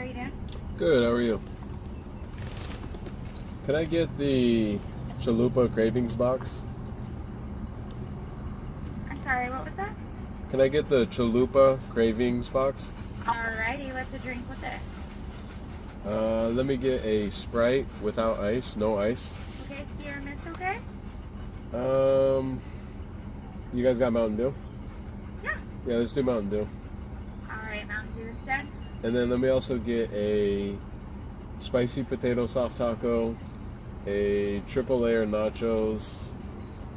you doing? Good, how are you? Can I get the Chalupa Cravings box? I'm sorry, what was that? Can I get the Chalupa Cravings box? Alrighty, what's the drink with it? Let me get a Sprite without ice, no ice. Okay, Sierra Mist, okay? You guys got Mountain Dew? Yeah. Yeah, let's do Mountain Dew. Alright, Mountain Dew instead. And then let me also get a spicy potato soft taco, a triple layer nachos,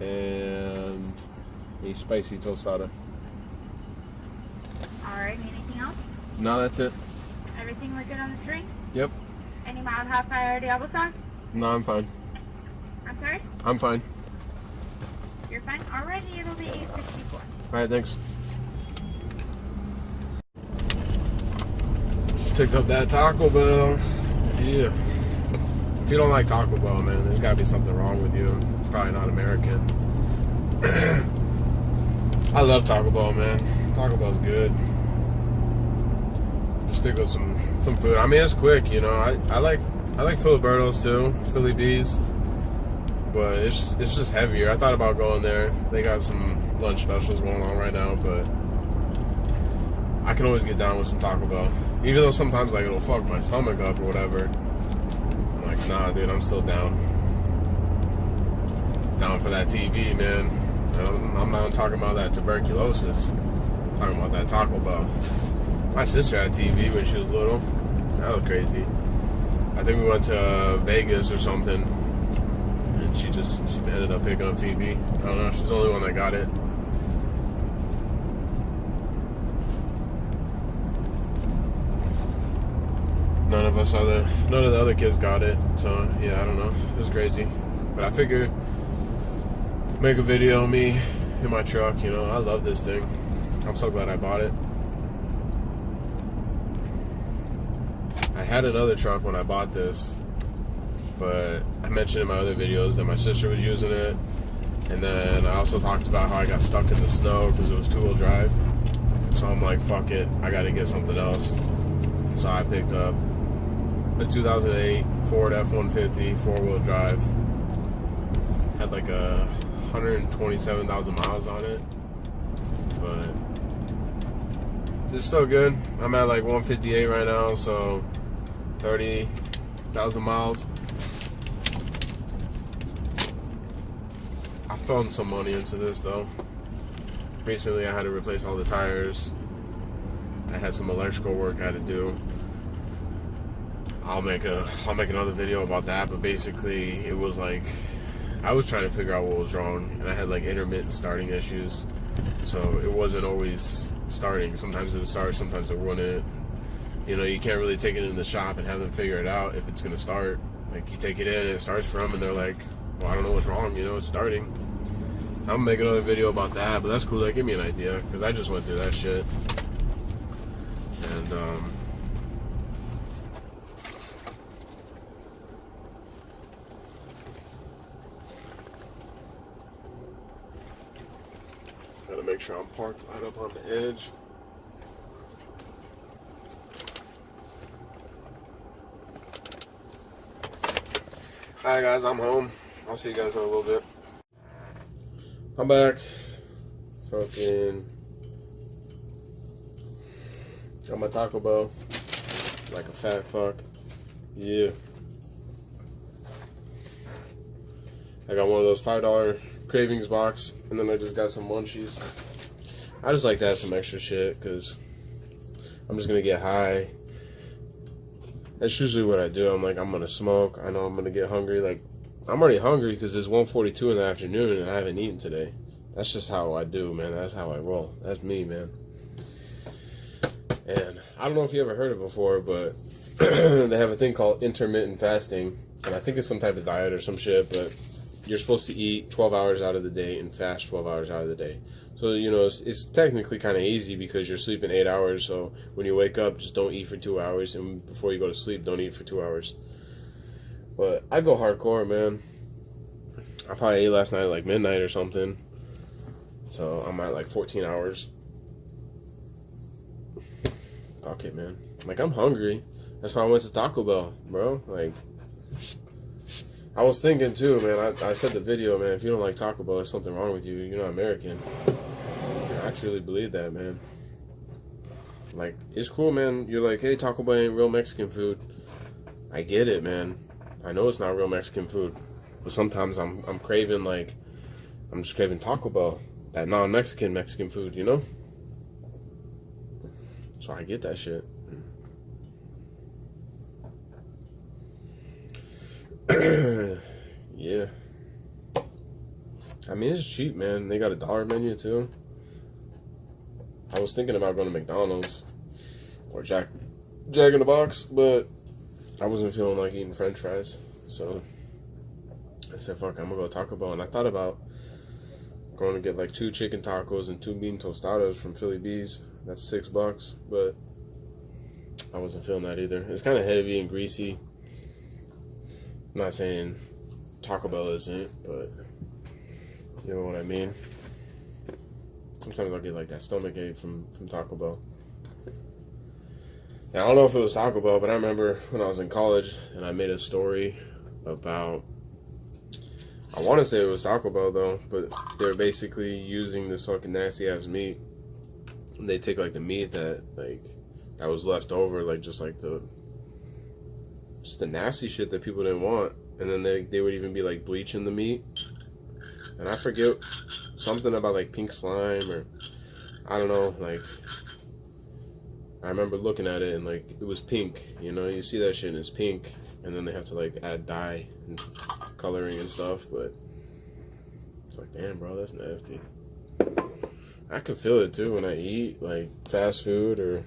and a spicy tostada. Alright, anything else? No, that's it. Everything look good on the drink? Yep. Any mild hot fire Diablo sauce? No, I'm fine. I'm sorry? I'm fine. You're fine? Alrighty, it'll be $8.64. Alright, thanks. Just picked up that Taco Bell. Yeah. If you don't like Taco Bell, man, there's gotta be something wrong with you. Probably not American. I love Taco Bell, man. Taco Bell's good. Just pick up some food. I mean, it's quick, you know. I like Filiberto's too, Philly Bees. But it's just heavier. I thought about going there. They got some lunch specials going on right now, but I can always get down with some Taco Bell. Even though sometimes like it'll fuck my stomach up or whatever. I'm like, nah, dude, I'm still down. Down for that TB, man. I'm not talking about that tuberculosis. I'm talking about that Taco Bell. My sister had TB when she was little. That was crazy. I think we went to Vegas or something. She ended up picking up TB. I don't know. She's the only one that got it. None of the other kids got it. So yeah, I don't know. It was crazy. But I figured make a video of me in my truck. You know, I love this thing. I'm so glad I bought it. I had another truck when I bought this. But I mentioned in my other videos that my sister was using it. And then I also talked about how I got stuck in the snow because it was two-wheel drive. So I'm like, fuck it, I gotta get something else. So I picked up a 2008 Ford F-150 four-wheel drive. Had like 127,000 miles on it. But it's still good. I'm at like 158 right now, so 30,000 miles. I've thrown some money into this though. Recently I had to replace all the tires. I had some electrical work I had to do. I'll make another video about that, but basically it was like I was trying to figure out what was wrong, and I had like intermittent starting issues. So it wasn't always starting. Sometimes it would start, sometimes it wouldn't. You know, you can't really take it in the shop and have them figure it out if it's gonna start. Like you take it in and it starts from, and they're like, well, I don't know what's wrong, you know, it's starting. So I'm gonna make another video about that, but that's cool. That gave me an idea, because I just went through that shit. And, gotta make sure I'm parked right up on the edge. Alright guys, I'm home. I'll see you guys in a little bit. I'm back. Fucking got my Taco Bell like a fat fuck. Yeah. I got one of those $5 cravings box, and then I just got some munchies. I just like to have some extra shit because I'm just gonna get high. That's usually what I do. I'm like, I'm gonna smoke. I know I'm gonna get hungry. Like, I'm already hungry because it's 1:42 in the afternoon and I haven't eaten today. That's just how I do, man. That's how I roll. That's me, man. And I don't know if you ever heard it before, but they have a thing called intermittent fasting. And I think it's some type of diet or some shit, but you're supposed to eat 12 hours out of the day and fast 12 hours out of the day. So, you know, it's technically kind of easy because you're sleeping 8 hours. So when you wake up, just don't eat for 2 hours. And before you go to sleep, don't eat for 2 hours. But I go hardcore, man. I probably ate last night at like midnight or something. So I'm at like 14 hours. Fuck it, man. Like, I'm hungry. That's why I went to Taco Bell, bro. Like, I was thinking too, man. I said the video, man. If you don't like Taco Bell, there's something wrong with you. You're not American. I truly believe that, man. Like, it's cool, man. You're like, hey, Taco Bell ain't real Mexican food. I get it, man. I know it's not real Mexican food, but sometimes I'm craving, like, I'm just craving Taco Bell, that non-Mexican Mexican food, you know? So I get that shit. Yeah. I mean, it's cheap, man. They got a $1 menu too. I was thinking about going to McDonald's or Jack in the Box, but I wasn't feeling like eating French fries, so I said, "Fuck, I'm gonna go Taco Bell." And I thought about going to get like 2 chicken tacos and 2 bean tostadas from Philly B's. That's $6, but I wasn't feeling that either. It's kind of heavy and greasy. I'm not saying Taco Bell isn't, but you know what I mean. Sometimes I'll get like that stomach ache from Taco Bell. Now, I don't know if it was Taco Bell, but I remember when I was in college and I made a story about, I want to say it was Taco Bell though, but they're basically using this fucking nasty ass meat. And they take like the meat that was left over, like just the nasty shit that people didn't want, and then they would even be like bleaching the meat. And I forget something about like pink slime, or I don't know, like I remember looking at it and like it was pink, you know, you see that shit and it's pink, and then they have to like add dye and coloring and stuff, but it's like, damn, bro, that's nasty. I can feel it too when I eat like fast food or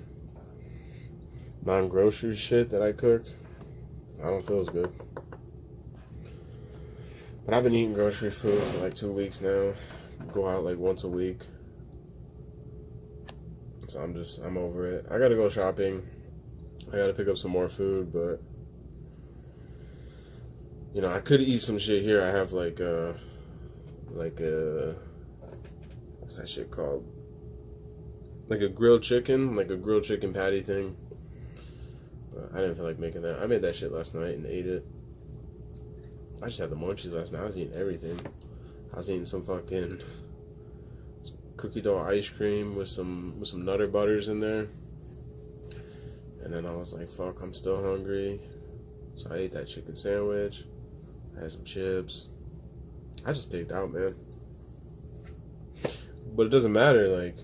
non-grocery shit that I cooked. I don't feel as good. But I've been eating grocery food for like 2 weeks now. Go out like once a week. So I'm over it. I gotta go shopping. I gotta pick up some more food, but you know, I could eat some shit here. I have like a what's that shit called? Like a grilled chicken patty thing. But I didn't feel like making that. I made that shit last night and ate it. I just had the munchies last night. I was eating everything. I was eating some fucking cookie dough ice cream with some Nutter Butters in there. And then I was like, fuck, I'm still hungry. So I ate that chicken sandwich. I had some chips. I just pigged out, man. But it doesn't matter, like,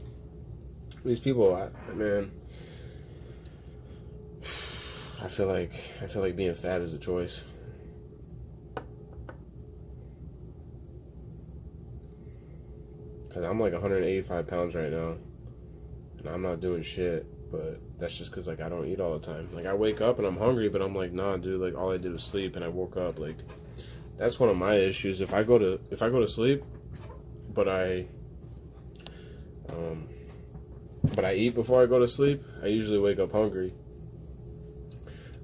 these people, man, I feel like being fat is a choice. Cause I'm like 185 pounds right now, and I'm not doing shit. But that's just cause like I don't eat all the time. Like I wake up and I'm hungry, but I'm like, nah, dude. Like all I did was sleep, and I woke up. Like that's one of my issues. If I go to sleep, but I eat before I go to sleep, I usually wake up hungry.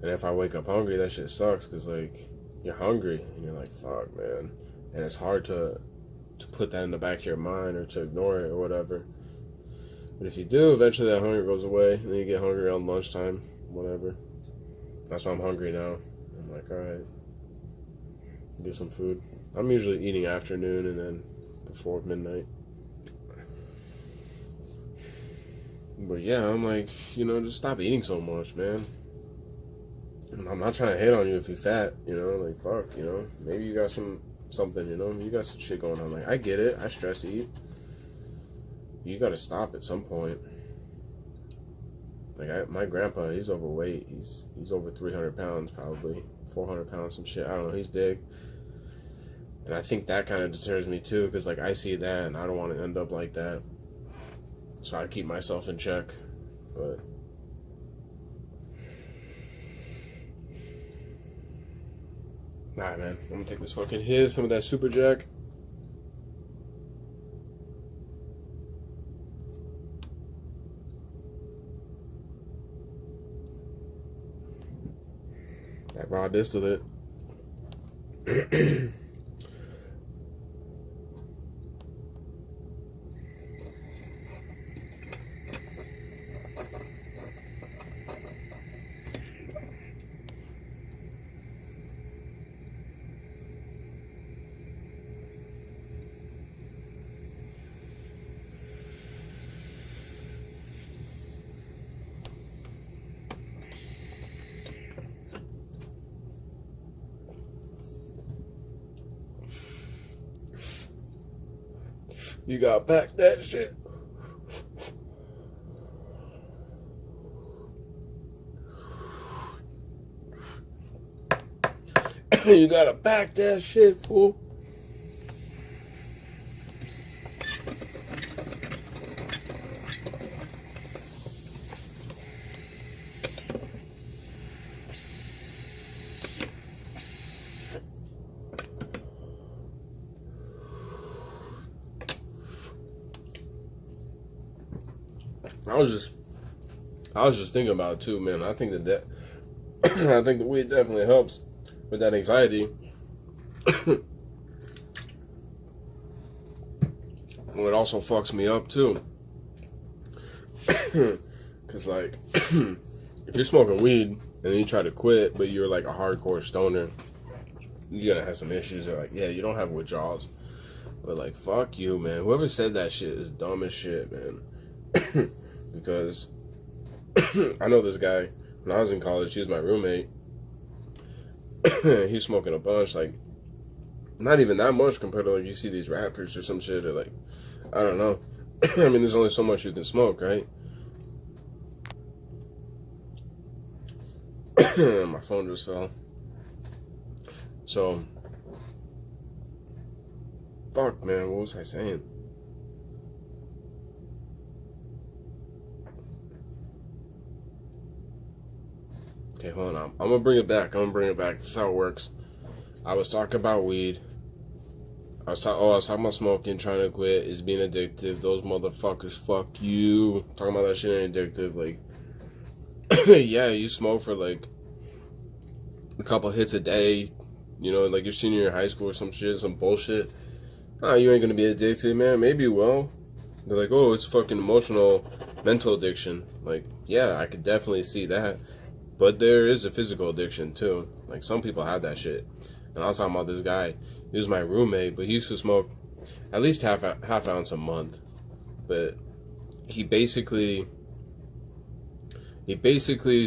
And if I wake up hungry, that shit sucks. Cause like you're hungry and you're like, fuck, man, and it's hard to put that in the back of your mind or to ignore it or whatever. But if you do, eventually that hunger goes away, and then you get hungry around lunchtime, whatever. That's why I'm hungry now. I'm like, alright, get some food. I'm usually eating afternoon and then before midnight. But yeah, I'm like, you know, just stop eating so much, man. And I'm not trying to hate on you if you're fat, you know, like, fuck, you know, maybe you got something, you know, you got some shit going on. Like, I get it, I stress eat. You gotta stop at some point. Like, my grandpa, he's overweight. He's over 300 pounds, probably 400 pounds, some shit. I don't know. He's big, and I think that kind of deters me too, because like I see that, and I don't want to end up like that. So I keep myself in check, but. Alright, man. I'm gonna take this fucking hit, some of that Super Jack. That raw distillate. You gotta pack that shit. You gotta pack that shit, fool. I was just thinking about it too, man. I think that I think the weed definitely helps with that anxiety. Well, it also fucks me up too. Cause like, if you're smoking weed and then you try to quit, but you're like a hardcore stoner, you're gonna have some issues. They're like, yeah, you don't have withdrawals. But like, fuck you, man. Whoever said that shit is dumb as shit, man. Because I know this guy, when I was in college, he was my roommate. He's smoking a bunch, like, not even that much compared to, like, you see these rappers or some shit, or, like, I don't know. I mean, there's only so much you can smoke, right? My phone just fell. So, fuck, man, what was I saying? Okay, hold on. I'm gonna bring it back. This is how it works. I was talking about weed. I was talking about smoking, trying to quit, is being addictive. Those motherfuckers, fuck you. Talking about that shit ain't addictive. Like, yeah, you smoke for like a couple hits a day. You know, like your senior year in high school or some shit, some bullshit. Nah, you ain't gonna be addicted, man. Maybe you will. They're like, oh, it's fucking emotional, mental addiction. Like, yeah, I could definitely see that. But there is a physical addiction too. Like, some people have that shit. And I was talking about this guy. He was my roommate, but he used to smoke at least half ounce a month. But he basically,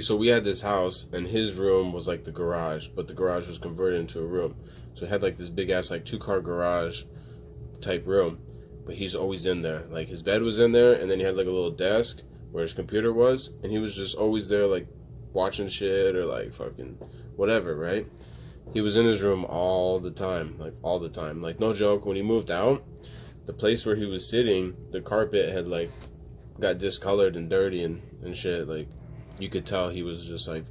so we had this house, and his room was like the garage, but the garage was converted into a room. So it had like this big ass like 2-car garage type room. But he's always in there. Like, his bed was in there, and then he had like a little desk where his computer was, and he was just always there, like watching shit or like fucking whatever, right? He was in his room all the time, like all the time. Like, no joke, when he moved out, the place where he was sitting, the carpet had like got discolored and dirty and shit. Like, you could tell he was just like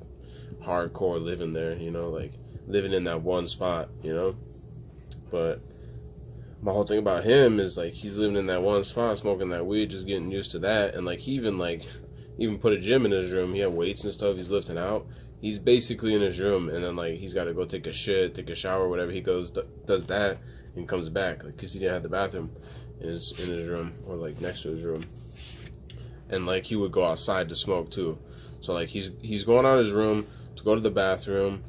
hardcore living there, you know, like living in that one spot, you know. But my whole thing about him is like, he's living in that one spot, smoking that weed, just getting used to that. And like, he even put a gym in his room. He had weights and stuff he's lifting out. He's basically in his room, and then like he's got to go take a shit, take a shower, whatever. He goes, does that, and comes back, like, because he didn't have the bathroom in his room, or like next to his room. And like, he would go outside to smoke too. So like, he's going out of his room to go to the bathroom,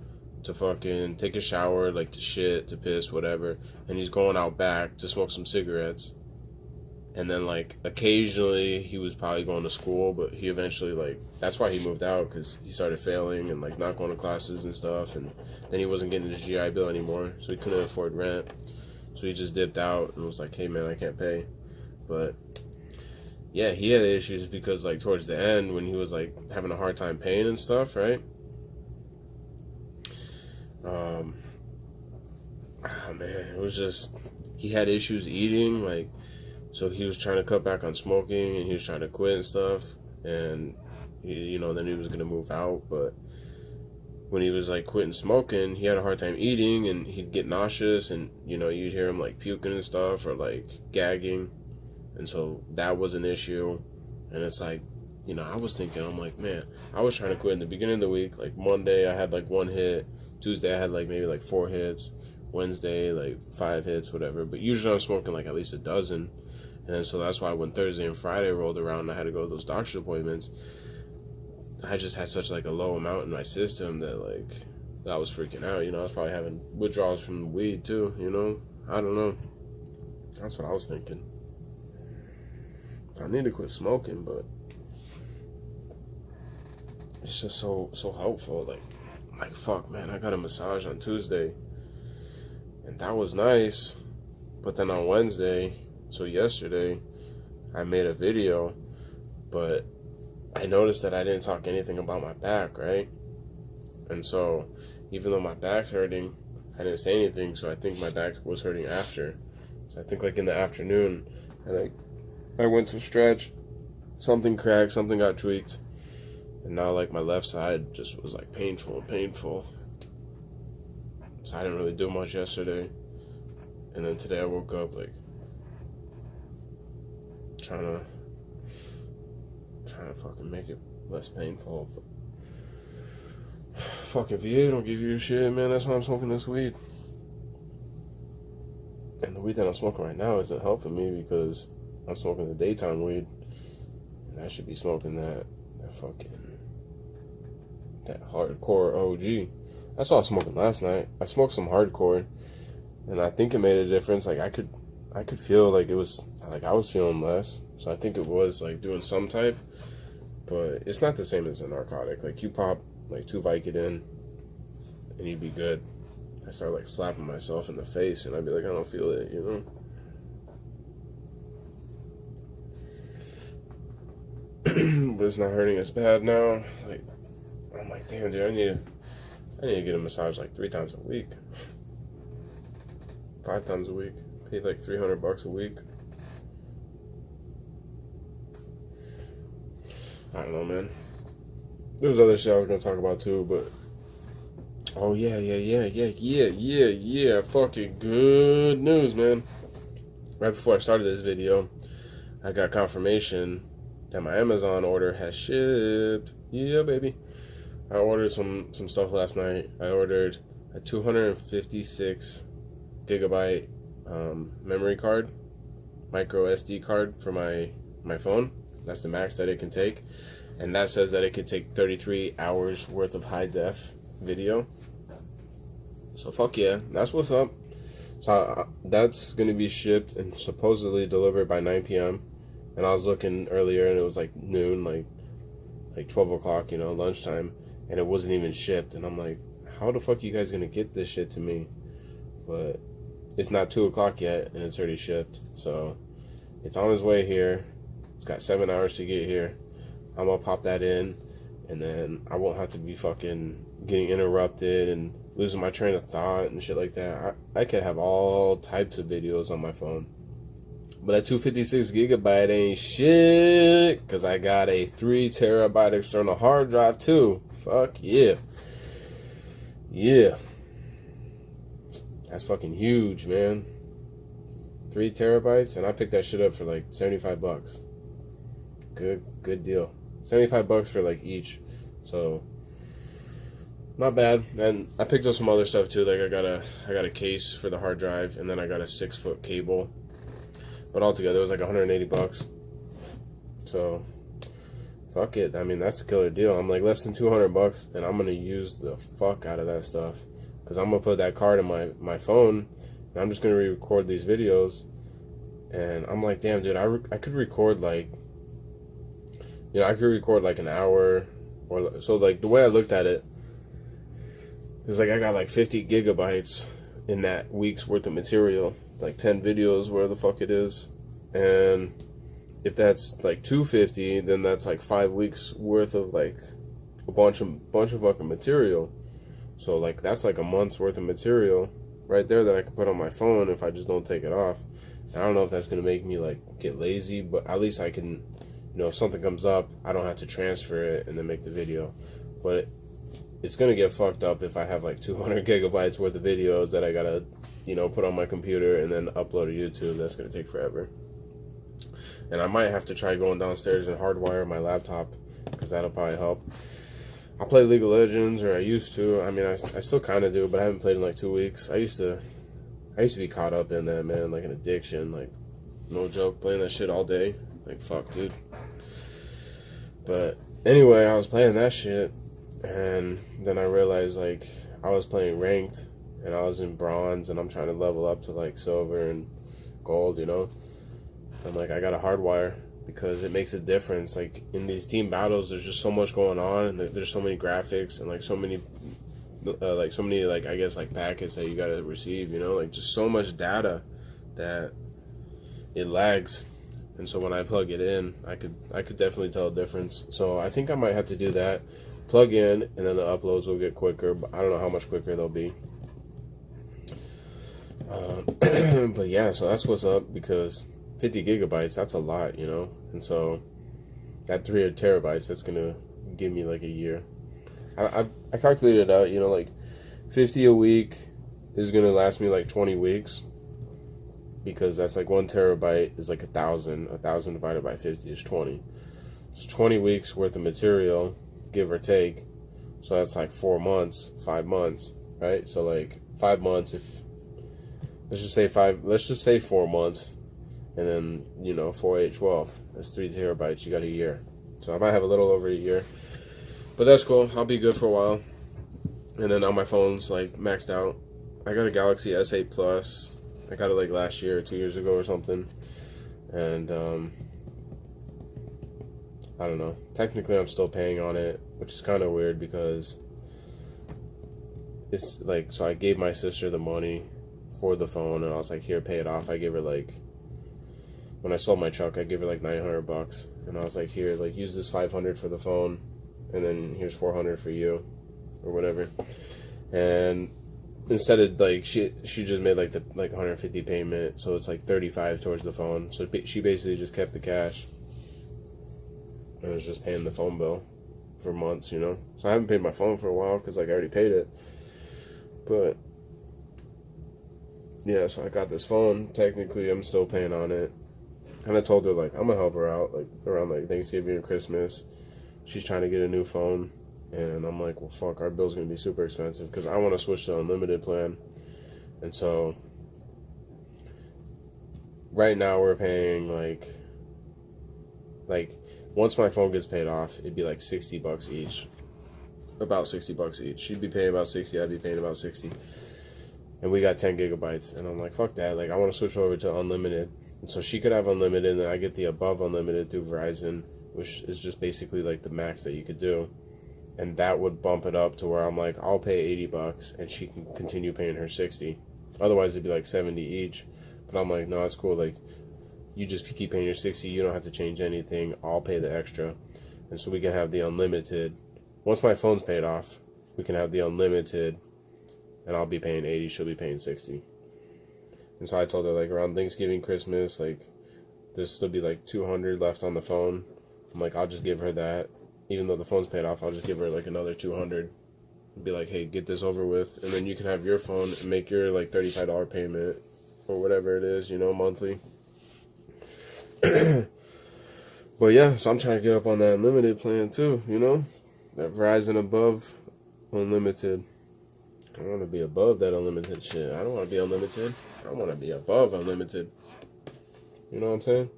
to fucking take a shower, like to shit, to piss, whatever. And he's going out back to smoke some cigarettes. And then, like, occasionally he was probably going to school, but he eventually, like, that's why he moved out, because he started failing and, like, not going to classes and stuff. And then he wasn't getting his GI Bill anymore, so he couldn't afford rent. So he just dipped out and was like, hey, man, I can't pay. But, yeah, he had issues because, like, towards the end, when he was, like, having a hard time paying and stuff, right? Man, it was just, he had issues eating, like, so he was trying to cut back on smoking, and he was trying to quit and stuff, and you know, then he was gonna move out. But when he was like quitting smoking, he had a hard time eating, and he'd get nauseous, and you know, you'd hear him like puking and stuff, or like gagging, and so that was an issue. And it's like, you know, I was thinking, I'm like, man, I was trying to quit in the beginning of the week. Like, Monday I had like 1 hit, Tuesday I had like maybe like 4 hits, Wednesday like 5 hits, whatever. But usually I'm smoking like at least a dozen. And so that's why when Thursday and Friday rolled around and I had to go to those doctor's appointments, I just had such like a low amount in my system that like, I was freaking out. You know, I was probably having withdrawals from the weed too, you know? I don't know. That's what I was thinking. I need to quit smoking, but it's just so helpful. Like fuck, man, I got a massage on Tuesday, and that was nice. But then on Wednesday, So yesterday, I made a video, but I noticed that I didn't talk anything about my back, right? And so, even though my back's hurting, I didn't say anything, so I think my back was hurting after. So I think like in the afternoon, I went to stretch, something cracked, something got tweaked, and now like my left side just was like painful. So I didn't really do much yesterday. And then today I woke up like trying to fucking make it less painful. But fucking VA don't give you shit, man. That's why I'm smoking this weed. And the weed that I'm smoking right now isn't helping me because I'm smoking the daytime weed. And I should be smoking that hardcore OG. That's what I was smoking last night. I smoked some hardcore, and I think it made a difference. Like I could feel like it was like I was feeling less. So I think it was like doing some type, but it's not the same as a narcotic. Like you pop like 2 Vicodin, and you'd be good. I start like slapping myself in the face, and I'd be like, I don't feel it, you know. But it's not hurting as bad now. Like I'm like, damn, dude, I need to get a massage like 3 times a week, 5 times a week. Pay like $300 a week. I don't know, man. There's other shit I was gonna talk about too, but oh yeah. Fucking good news, man. Right before I started this video, I got confirmation that my Amazon order has shipped. Yeah, baby. I ordered some stuff last night. I ordered a 256 gigabyte memory card, micro SD card for my phone. That's the max that it can take, and that says that it could take 33 hours worth of high def video. So fuck yeah, that's what's up. So that's gonna be shipped and supposedly delivered by 9 p.m. And I was looking earlier, and it was like noon, like 12 o'clock, you know, lunchtime, and it wasn't even shipped. And I'm like, how the fuck are you guys gonna get this shit to me? But it's not 2 o'clock yet, and it's already shipped. So it's on its way here. It's got 7 hours to get here. I'm gonna pop that in, and then I won't have to be fucking getting interrupted and losing my train of thought and shit like that. I could have all types of videos on my phone. But that 256 gigabyte ain't shit, because I got a 3 terabyte external hard drive too. Fuck yeah. Yeah. That's fucking huge, man. 3 terabytes, and I picked that shit up for like $75. Good deal. $75 for like each. So not bad. And I picked up some other stuff too. Like I got a case for the hard drive, and then I got a 6-foot cable. But altogether it was like $180. So fuck it. I mean, that's a killer deal. I'm like less than $200, and I'm gonna use the fuck out of that stuff, because I'm gonna put that card in my phone, and I'm just gonna record these videos. And I'm like, damn, dude, I could record like, you know, I could record like an hour, or so. Like the way I looked at it is like I got like 50 gigabytes in that week's worth of material, like 10 videos, where the fuck it is. And if that's like 250, then that's like 5 weeks worth of like a bunch of fucking material. So like that's like a month's worth of material right there that I can put on my phone if I just don't take it off. And I don't know if that's gonna make me like get lazy, but at least I can, you know, if something comes up, I don't have to transfer it and then make the video. But it's gonna get fucked up if I have like 200 gigabytes worth of videos that I gotta, you know, put on my computer and then upload to YouTube. That's gonna take forever. And I might have to try going downstairs and hardwire my laptop, because that'll probably help. I play League of Legends, or I used to. I mean, I still kind of do, but I haven't played in like 2 weeks. I used to be caught up in that, man, like an addiction. Like, no joke, playing that shit all day. Like, fuck, dude. But anyway, I was playing that shit, and then I realized, like, I was playing ranked, and I was in bronze, and I'm trying to level up to like silver and gold, you know. I'm like, I got a hardwire, because it makes a difference. Like in these team battles, there's just so much going on, and there's so many graphics, and like so many like I guess like packets that you gotta receive, you know, like just so much data that it lags. And so when I plug it in, I could definitely tell a difference. So I think I might have to do that. Plug in, and then the uploads will get quicker, but I don't know how much quicker they'll be. But yeah, so that's what's up, because 50 gigabytes, that's a lot, you know? And so that 3 terabytes, that's gonna give me like a year. I calculated it out, you know, like 50 a week is gonna last me like 20 weeks, because that's like 1 terabyte is like 1,000. 1,000 divided by 50 is 20. It's 20 weeks worth of material, give or take. So that's like 4 months, 5 months, right? So like 5 months, if let's just say 4 months, and then, you know, 4, 8, 12. That's 3 terabytes. You got a year. So I might have a little over a year, but that's cool. I'll be good for a while. And then now my phone's like maxed out. I got a Galaxy S8 Plus. I got it like last year or 2 years ago or something. And I don't know. Technically, I'm still paying on it, which is kind of weird, because it's like, so I gave my sister the money for the phone, and I was like, here, pay it off. I gave her like, when I sold my truck, I gave her like $900, and I was like, here, like, use this $500 for the phone, and then here's $400 for you, or whatever. And instead of like, she just made like the 150 payment, so it's like 35 towards the phone. So she basically just kept the cash, and I was just paying the phone bill for months, you know. So I haven't paid my phone for a while, because like I already paid it. But yeah, so I got this phone. Technically, I'm still paying on it. And I told her, like, I'm gonna help her out, like, around like Thanksgiving or Christmas. She's trying to get a new phone, and I'm like, well, fuck, our bill's gonna be super expensive, because I want to switch to unlimited plan. And so right now we're paying like once my phone gets paid off, it'd be like $60 each, about $60 each. She'd be paying about 60, I'd be paying about 60, and we got 10 gigabytes. And I'm like, fuck that, like, I want to switch over to unlimited. And so she could have unlimited, and then I get the above unlimited through Verizon, which is just basically like the max that you could do. And that would bump it up to where I'm like, I'll pay $80 and she can continue paying her 60. Otherwise it'd be like 70 each. But I'm like, no, it's cool. Like, you just keep paying your 60. You don't have to change anything. I'll pay the extra. And so we can have the unlimited. Once my phone's paid off, we can have the unlimited, and I'll be paying 80. She'll be paying 60. And so I told her, like, around Thanksgiving, Christmas, like, there's still be like 200 left on the phone. I'm like, I'll just give her that. Even though the phone's paid off, I'll just give her like another 200. Be like, hey, get this over with, and then you can have your phone and make your like $35 payment or whatever it is, you know, monthly. But yeah, so I'm trying to get up on that unlimited plan too, you know, that Verizon above unlimited. I want to be above that unlimited shit. I don't want to be unlimited. I want to be above unlimited. You know what I'm saying?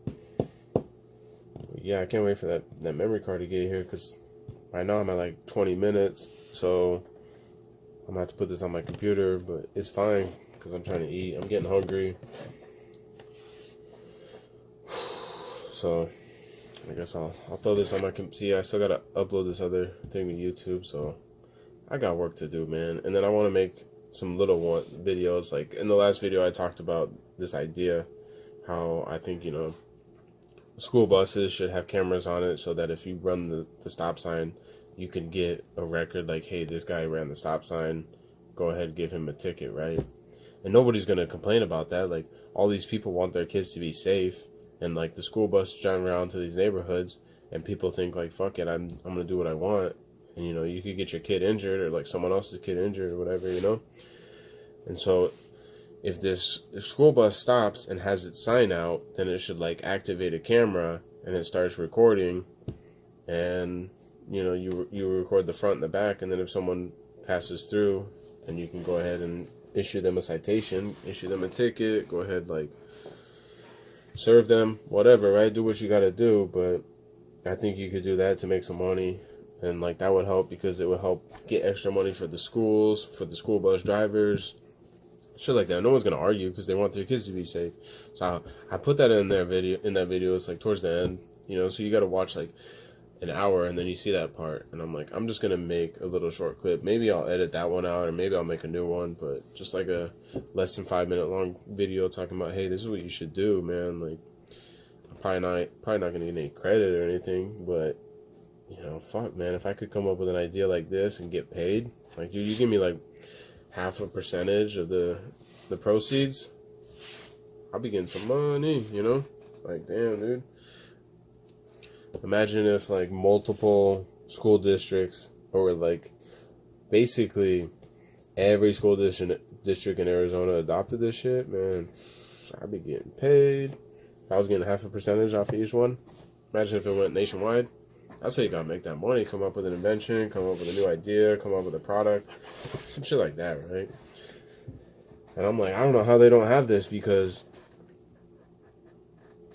But yeah, I can't wait for that memory card to get here, because right now I'm at like 20 minutes. So I'm going to have to put this on my computer, but it's fine, because I'm trying to eat. I'm getting hungry. So I guess I'll throw this on my computer. See, I still got to upload this other thing to YouTube, so I got work to do, man. And then I want to make some little videos. Like in the last video, I talked about this idea, how I think, you know, school buses should have cameras on it, so that if you run the stop sign, you can get a record like, hey, this guy ran the stop sign. Go ahead, give him a ticket, right? And nobody's going to complain about that. Like, all these people want their kids to be safe, and like the school bus driving around to these neighborhoods, and people think like, fuck it, I'm going to do what I want. And, you know, you could get your kid injured, or like someone else's kid injured, or whatever, you know? And so if school bus stops and has its sign out, then it should like activate a camera, and it starts recording, and, you know, you record the front and the back, and then if someone passes through, then you can go ahead and issue them a citation, issue them a ticket, go ahead, like, serve them, whatever, right? Do what you gotta do. But I think you could do that to make some money, and like that would help, because it would help get extra money for the schools, for the school bus drivers, shit like that. No one's gonna argue, because they want their kids to be safe. So I put that in that video. It's like towards the end, you know, so you gotta watch like an hour, and then you see that part, and I'm like, I'm just gonna make a little short clip. Maybe I'll edit that one out, or maybe I'll make a new one, but just like a less than 5 minute long video talking about, hey, this is what you should do, man. Like, I'm probably not gonna get any credit or anything, but you know, fuck, man, if I could come up with an idea like this and get paid, like, dude, you give me like half a percentage of the proceeds, I'll be getting some money, you know? Like, damn, dude. Imagine if like multiple school districts, or like basically every school district in Arizona adopted this shit, man. I'd be getting paid. If I was getting half a percentage off of each one, imagine if it went nationwide. That's how you gotta make that money. Come up with an invention, come up with a new idea, come up with a product, some shit like that, right? And I'm like, I don't know how they don't have this, because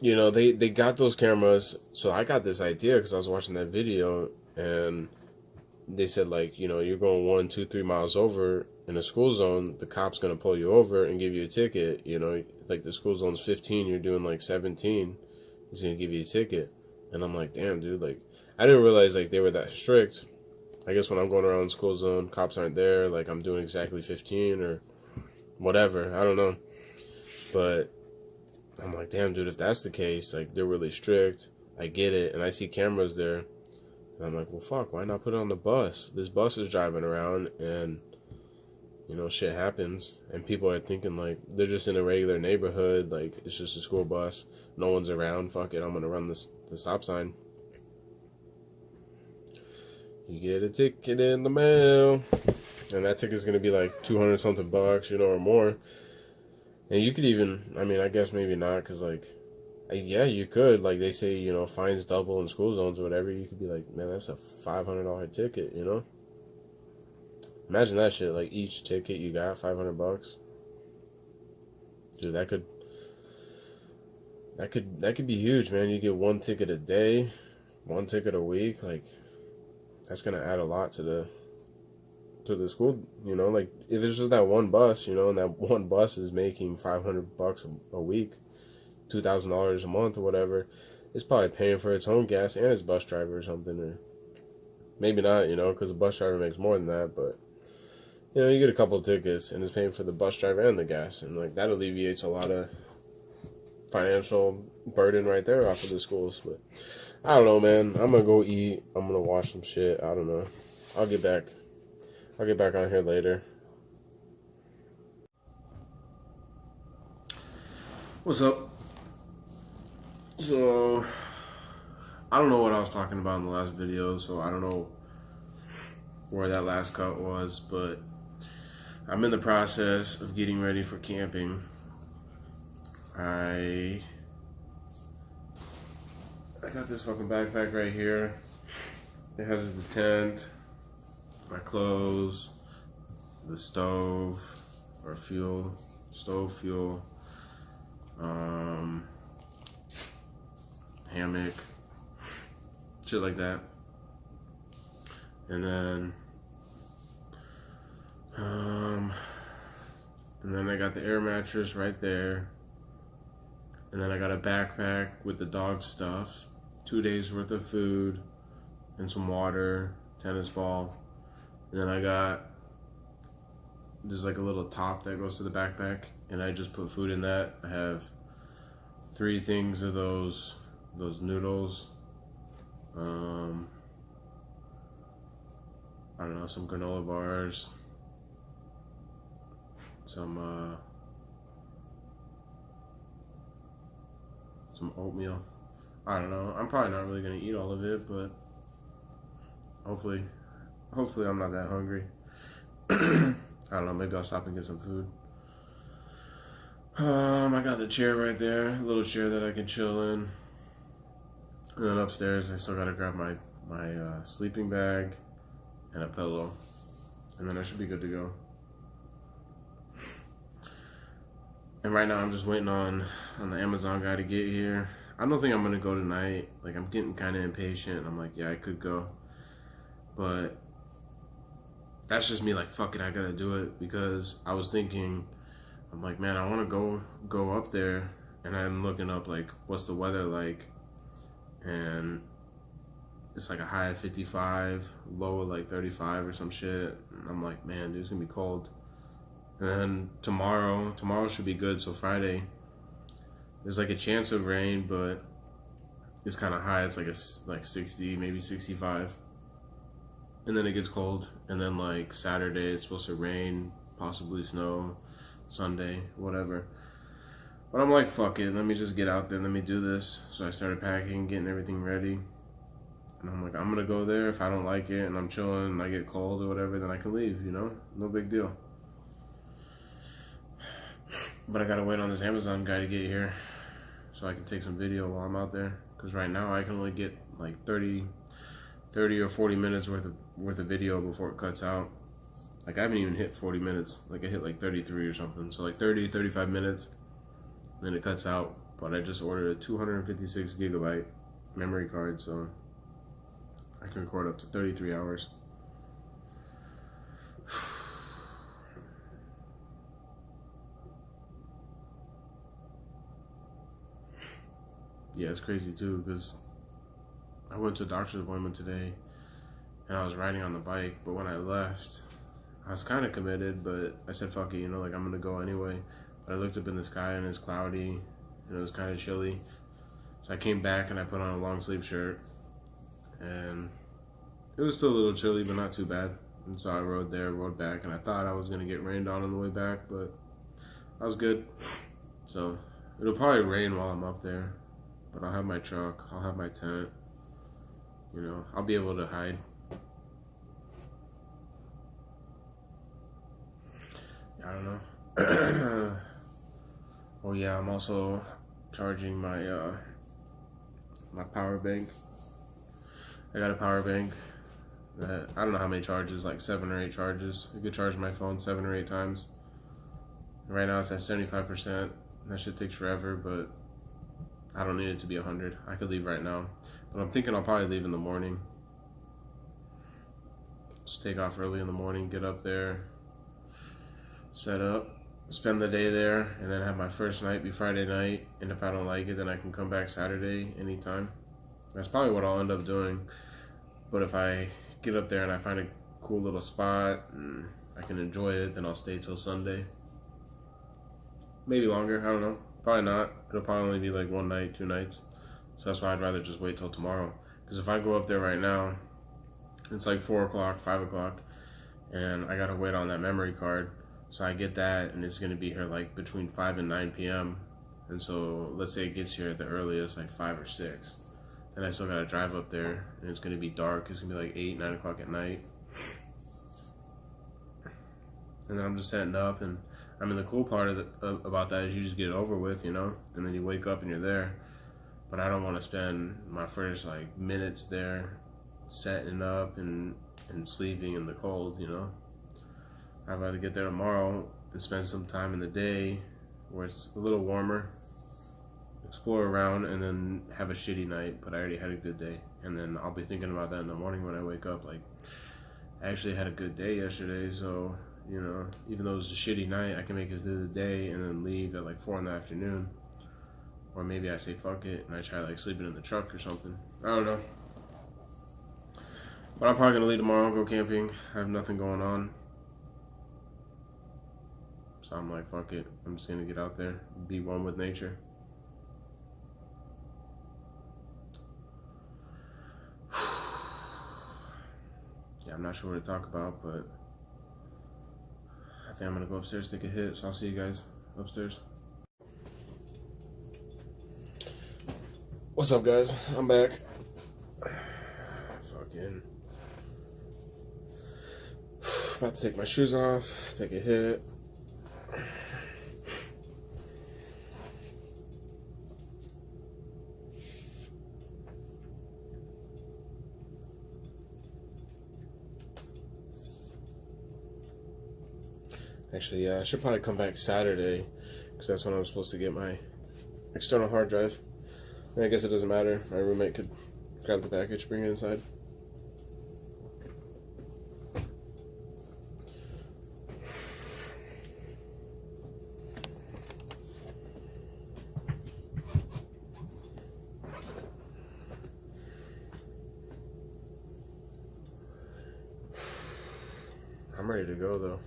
you know, they got those cameras. So I got this idea because I was watching that video, and they said, like, you know, you're going 1, 2, 3 miles over in a school zone, the cop's gonna pull you over and give you a ticket. You know, like the school zone's 15, you're doing like 17, he's gonna give you a ticket. And I'm like, damn, dude, like, I didn't realize like they were that strict. I guess when I'm going around the school zone, cops aren't there, like I'm doing exactly 15 or whatever, I don't know. But I'm like, damn, dude, if that's the case, like, they're really strict. I get it. And I see cameras there. And I'm like, well, fuck, why not put it on the bus? This bus is driving around, and, you know, shit happens. And people are thinking, like, they're just in a regular neighborhood. Like, it's just a school bus. No one's around. Fuck it, I'm going to run the stop sign. You get a ticket in the mail. And that ticket's going to be like 200 something bucks, you know, or more. And you could even, I mean, I guess maybe not, because, like, yeah, you could. Like, they say, you know, fines double in school zones or whatever. You could be like, man, that's a $500 ticket, you know? Imagine that shit. Like, each ticket you got, $500. Dude, that could be huge, man. You get one ticket a day, one ticket a week. Like, that's going to add a lot to the school, you know. Like, if it's just that one bus, you know, and that one bus is making $500 a week, $2,000 a month or whatever, it's probably paying for its own gas and its bus driver or something. Or maybe not, you know, because the bus driver makes more than that. But, you know, you get a couple of tickets and it's paying for the bus driver and the gas, and like that alleviates a lot of financial burden right there off of the schools. But I don't know, man. I'm gonna go eat. I'm gonna watch some shit. I don't know. I'll get back on here later. What's up? So, I don't know what I was talking about in the last video, so I don't know where that last cut was, but I'm in the process of getting ready for camping. I got this fucking backpack right here. It has the tent, my clothes, the stove, or fuel, hammock, shit like that. And then I got the air mattress right there. And then I got a backpack with the dog stuff, 2 days worth of food, and some water, tennis ball. And then I got, there's like a little top that goes to the backpack, and I just put food in that. I have 3 things of those noodles. I don't know, some granola bars, some oatmeal. I don't know. I'm probably not really gonna eat all of it, but hopefully I'm not that hungry. I don't know. Maybe I'll stop and get some food. I got the chair right there, a little chair that I can chill in. And then upstairs, I still gotta grab my sleeping bag and a pillow, and then I should be good to go. And right now, I'm just waiting on the Amazon guy to get here. I don't think I'm gonna go tonight. Like, I'm getting kind of impatient. I'm like, yeah, I could go, but that's just me. Like, fuck it, I gotta do it, because I was thinking, I'm like, man, I want to go up there, and I'm looking up like what's the weather like, and it's like a high of 55, low of like 35 or some shit. And I'm like, man, dude, it's gonna be cold. And then tomorrow should be good. So Friday, there's like a chance of rain, but it's kind of high. It's like 60, maybe 65. And then it gets cold. And then like Saturday, it's supposed to rain, possibly snow. Sunday, whatever. But I'm like, fuck it. Let me just get out there. Let me do this. So I started packing, getting everything ready. And I'm like, I'm gonna go there. If I don't like it and I'm chilling and I get cold or whatever, then I can leave, you know? No big deal. But I gotta wait on this Amazon guy to get here so I can take some video while I'm out there. Because right now I can only get like 30 or 40 minutes worth of video before it cuts out. Like I haven't even hit 40 minutes. Like I hit like 33 or something. So like 30, 35 minutes, then it cuts out. But I just ordered a 256 gigabyte memory card, so I can record up to 33 hours. Yeah, it's crazy too, because I went to a doctor's appointment today and I was riding on the bike, but when I left, I was kind of committed, but I said, fuck it, you know, like I'm gonna go anyway. But I looked up in the sky and it's cloudy and it was kind of chilly. So I came back and I put on a long sleeve shirt and it was still a little chilly, but not too bad. And so I rode back, and I thought I was gonna get rained on the way back, but I was good. So it'll probably rain while I'm up there, but I'll have my truck, I'll have my tent, you know, I'll be able to hide. I don't know. Oh yeah, I'm also charging my my power bank. I got a power bank that I don't know how many charges, like 7 or 8 charges. You could charge my phone 7 or 8 times. Right now it's at 75%. That shit takes forever, but I don't need it to be 100. I could leave right now, but I'm thinking I'll probably leave in the morning. Just take off early in the morning, get up there, set up, spend the day there, and then have my first night be Friday night. And if I don't like it, then I can come back Saturday anytime. That's probably what I'll end up doing. But if I get up there and I find a cool little spot and I can enjoy it, then I'll stay till Sunday. Maybe longer, I don't know. Probably not. It'll probably only be like 1 night, 2 nights. So that's why I'd rather just wait till tomorrow. Because if I go up there right now, it's like 4 o'clock, 5 o'clock, and I gotta wait on that memory card. So I get that, and it's gonna be here like between 5 and 9 p.m. And so let's say it gets here at the earliest, like 5 or 6. Then I still gotta drive up there, and it's gonna be dark. It's gonna be like 8, 9 o'clock at night. And then I'm just setting up, and I mean the cool part about that is you just get it over with, you know, and then you wake up and you're there. But I don't want to spend my first like minutes there setting up and sleeping in the cold, you know. I'd rather get there tomorrow and spend some time in the day where it's a little warmer, explore around, and then have a shitty night, but I already had a good day. And then I'll be thinking about that in the morning when I wake up, like, I actually had a good day yesterday, so, you know, even though it was a shitty night, I can make it through the day and then leave at like 4 in the afternoon. Or maybe I say fuck it and I try like sleeping in the truck or something. I don't know. But I'm probably gonna leave tomorrow and go camping. I have nothing going on. So I'm like, fuck it. I'm just gonna get out there, be one with nature. Yeah, I'm not sure what to talk about, but I think I'm gonna go upstairs, take a hit. So I'll see you guys upstairs. What's up, guys? I'm back. Fucking about to take my shoes off, take a hit. Actually, yeah, I should probably come back Saturday because that's when I'm supposed to get my external hard drive. And I guess it doesn't matter. My roommate could grab the package, bring it inside. I'm ready to go though.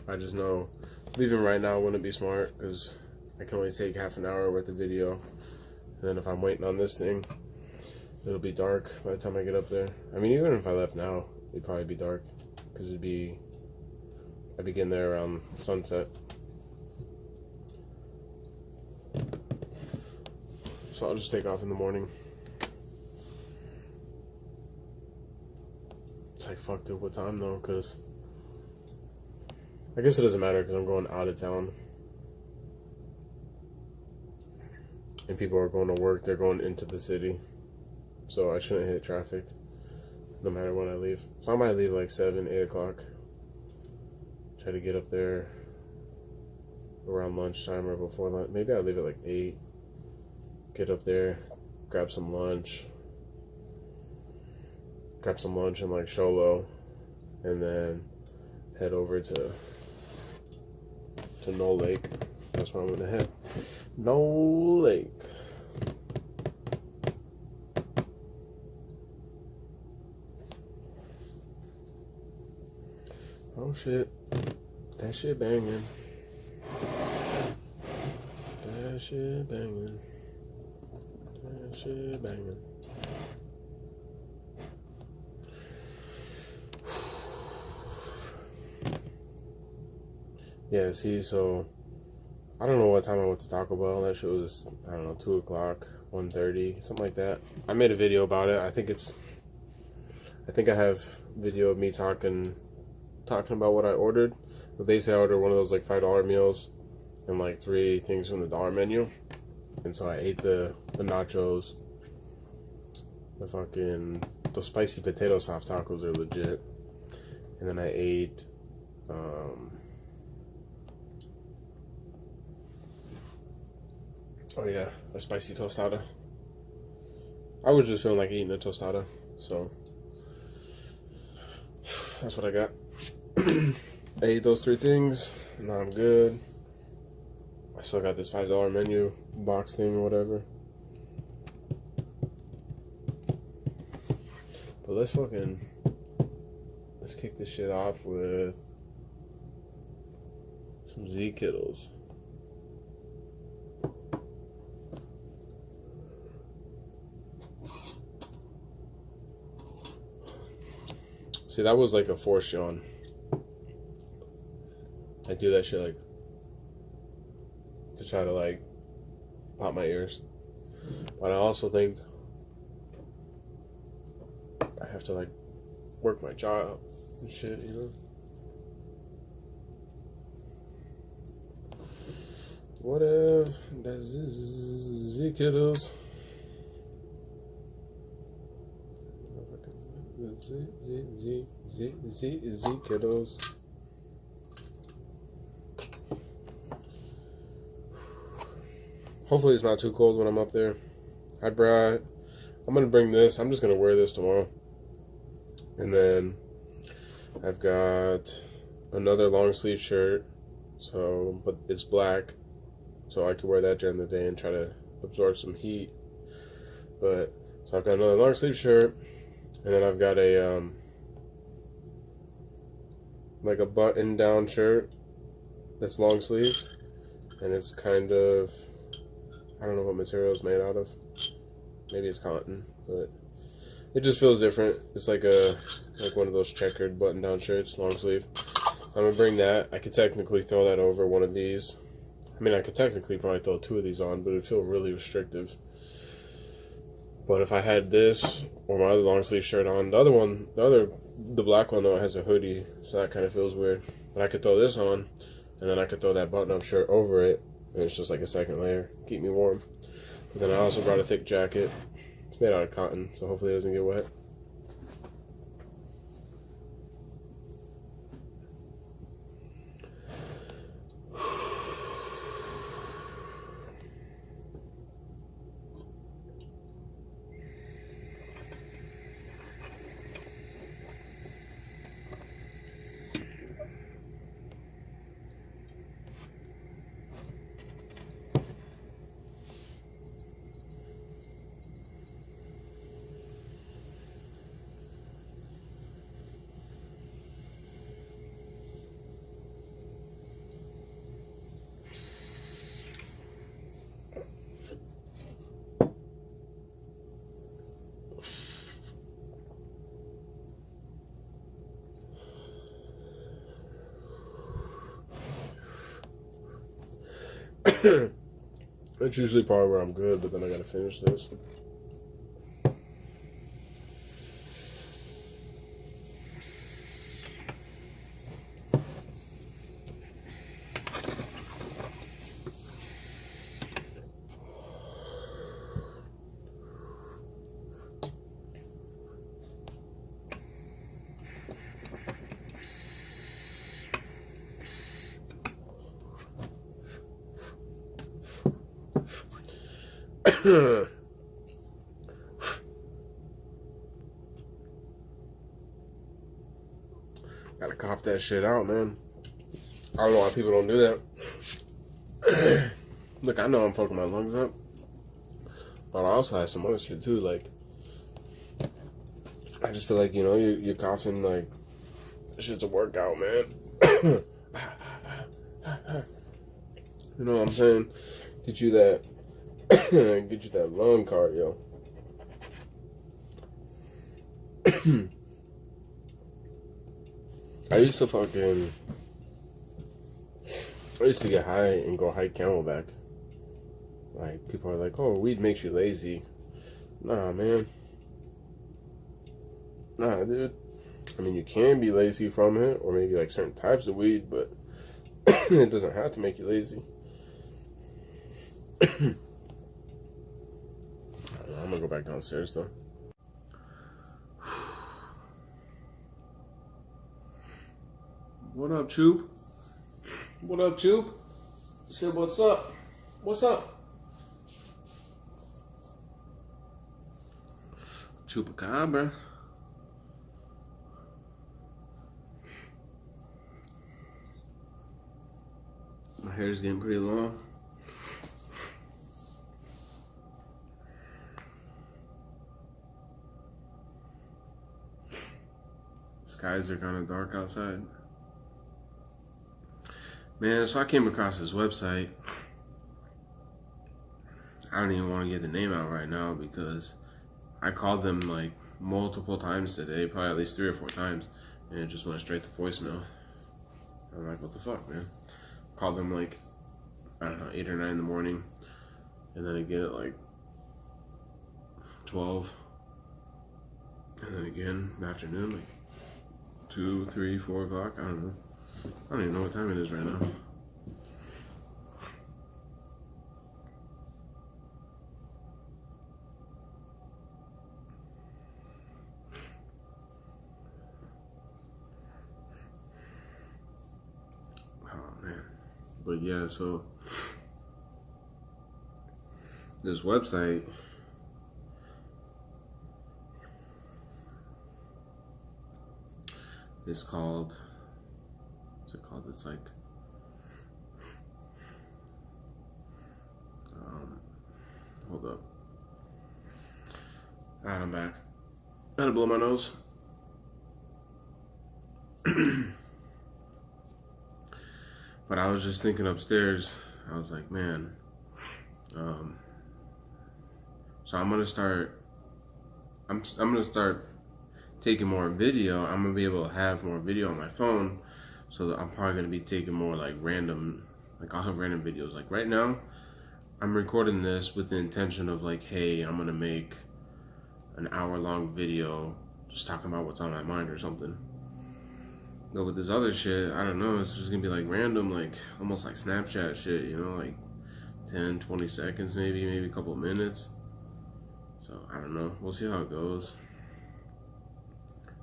I just know leaving right now wouldn't be smart because I can only take half an hour worth of video. And then if I'm waiting on this thing, it'll be dark by the time I get up there. I mean, even if I left now, it'd probably be dark because I'd be getting there around sunset. So I'll just take off in the morning. It's like, fuck dude, what time though? Because I guess it doesn't matter because I'm going out of town. And people are going to work, they're going into the city. So I shouldn't hit traffic no matter when I leave. So I might leave like 7, 8 o'clock. Try to get up there around lunchtime or before lunch. Maybe I'll leave at like 8. Get up there, grab some lunch in like Sholo, and then head over to No Lake. That's where I'm gonna head. No Lake. Oh shit. That shit banging. That shit banging. That shit banging. Yeah, see, so I don't know what time I went to Taco Bell. That shit was, I don't know, 2 o'clock, 1:30, something like that. I made a video about it. I think I have video of me talking about what I ordered. But basically I ordered one of those like $5 meals and like 3 things from the dollar menu. And so I ate the nachos, those spicy potato soft tacos are legit. And then I ate, oh yeah, a spicy tostada. I was just feeling like eating a tostada, so that's what I got. I ate those 3 things, now I'm good. I still got this $5 menu box thing or whatever. But let's kick this shit off with some Z Kittles. See, that was like a forced yawn. I do that shit like to try to like pop my ears. But I also think I have to like work my jaw out and shit, you know? What if that's Z Kittles? Z Kittles. Hopefully it's not too cold when I'm up there. I'm gonna bring this. I'm just gonna wear this tomorrow. And then I've got another long sleeve shirt. But it's black. So I could wear that during the day and try to absorb some heat. So I've got another long sleeve shirt. And then I've got a like a button down shirt that's long sleeve, and it's kind of, I don't know what material it's made out of. Maybe it's cotton, but it just feels different. It's like one of those checkered button down shirts, long sleeve. I'm gonna bring that. I could technically throw that over one of these. I mean, I could technically probably throw 2 of these on, but it'd feel really restrictive. But if I had this or my other long sleeve shirt on, the black one though has a hoodie, so that kind of feels weird. But I could throw this on, and then I could throw that button-up shirt over it, and it's just like a second layer, keep me warm. But then I also brought a thick jacket. It's made out of cotton, so hopefully it doesn't get wet. That's usually probably where I'm good, but then I gotta finish this. Gotta cough that shit out, man. I don't know why people don't do that. Look, I know I'm fucking my lungs up, but I also have some other shit too. Like, I just feel like, you know, you're coughing, like, shit's a workout, man. You know what I'm saying? Get you that lung cardio. I used to get high and go hike Camelback. Like, people are like, oh, weed makes you lazy. Nah, man. Nah, dude. I mean, you can be lazy from it, or maybe like certain types of weed, but it doesn't have to make you lazy. I don't know, I'm gonna go back downstairs though. What up, Choop? What up, Choop? Say what's up? What's up? Chupacabra. My hair's getting pretty long. Skies are kind of dark outside. Man, so I came across this website. I don't even want to get the name out right now because I called them like multiple times today, probably at least 3 or 4 times, and it just went straight to voicemail. I'm like, what the fuck, man? Called them like, I don't know, 8 or 9 in the morning, and then again at like 12, and then again in the afternoon, like 2, 3, 4 o'clock, I don't know. I don't even know what time it is right now. Oh man. But yeah, so this website is called, what's it called? It's like, hold up. Alright, I'm back. I had to blow my nose. But I was just thinking upstairs, I was like, man, so I'm gonna start taking more video. I'm gonna be able to have more video on my phone, so that I'm probably gonna be taking more like random, like I'll have random videos. Like right now, I'm recording this with the intention of like, hey, I'm gonna make an hour-long video just talking about what's on my mind or something. But with this other shit, I don't know, it's just gonna be like random, like almost like Snapchat shit, you know, like 10, 20 seconds maybe a couple of minutes. So I don't know, we'll see how it goes.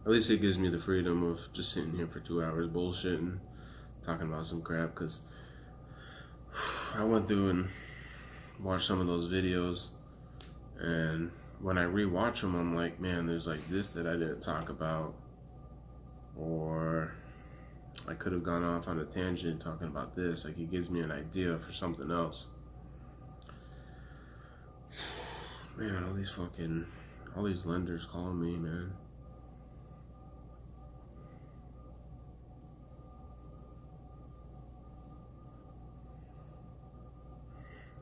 At least it gives me the freedom of just sitting here for 2 hours bullshitting, talking about some crap, because I went through and watched some of those videos, and when I rewatch them, I'm like, man, there's like this that I didn't talk about, or I could have gone off on a tangent talking about this. Like, it gives me an idea for something else. Man, all these lenders calling me, man.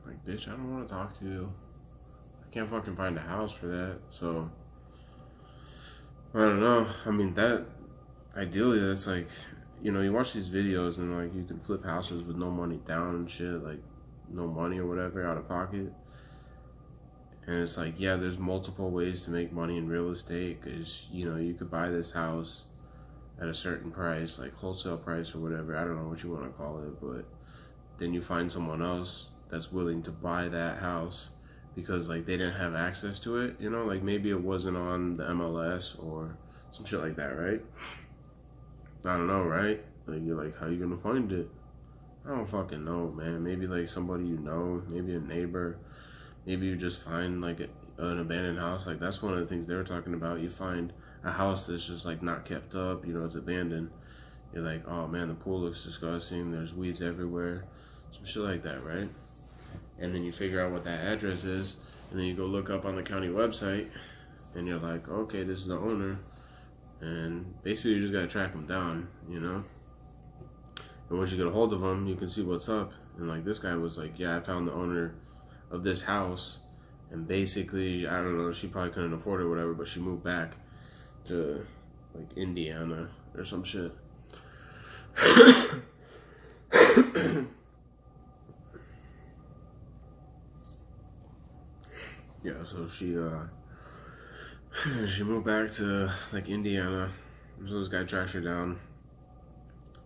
Like, bitch, I don't want to talk to you. I can't fucking find a house for that, so I don't know. I mean, that ideally, that's like, you know, you watch these videos and like you can flip houses with no money down and shit. Like, no money or whatever out of pocket. And it's like, yeah, there's multiple ways to make money in real estate, because, you know, you could buy this house at a certain price, like wholesale price or whatever, I don't know what you want to call it, but then you find someone else that's willing to buy that house because like they didn't have access to it, you know, like maybe it wasn't on the MLS or some shit like that, right? I don't know, right? Like, you're like, how you gonna find it? I don't fucking know, man. Maybe like somebody you know, maybe a neighbor. Maybe you just find like an abandoned house. Like, that's one of the things they were talking about. You find a house that's just like not kept up, you know, it's abandoned. You're like, oh man, the pool looks disgusting. There's weeds everywhere. Some shit like that, right? And then you figure out what that address is, and then you go look up on the county website, and you're like, okay, this is the owner. And basically you just gotta track them down, you know? And once you get a hold of them, you can see what's up. And like, this guy was like, yeah, I found the owner of this house, and basically, I don't know, she probably couldn't afford it or whatever, but she moved back to like Indiana or some shit. Yeah, so she moved back to like Indiana. So this guy tracked her down.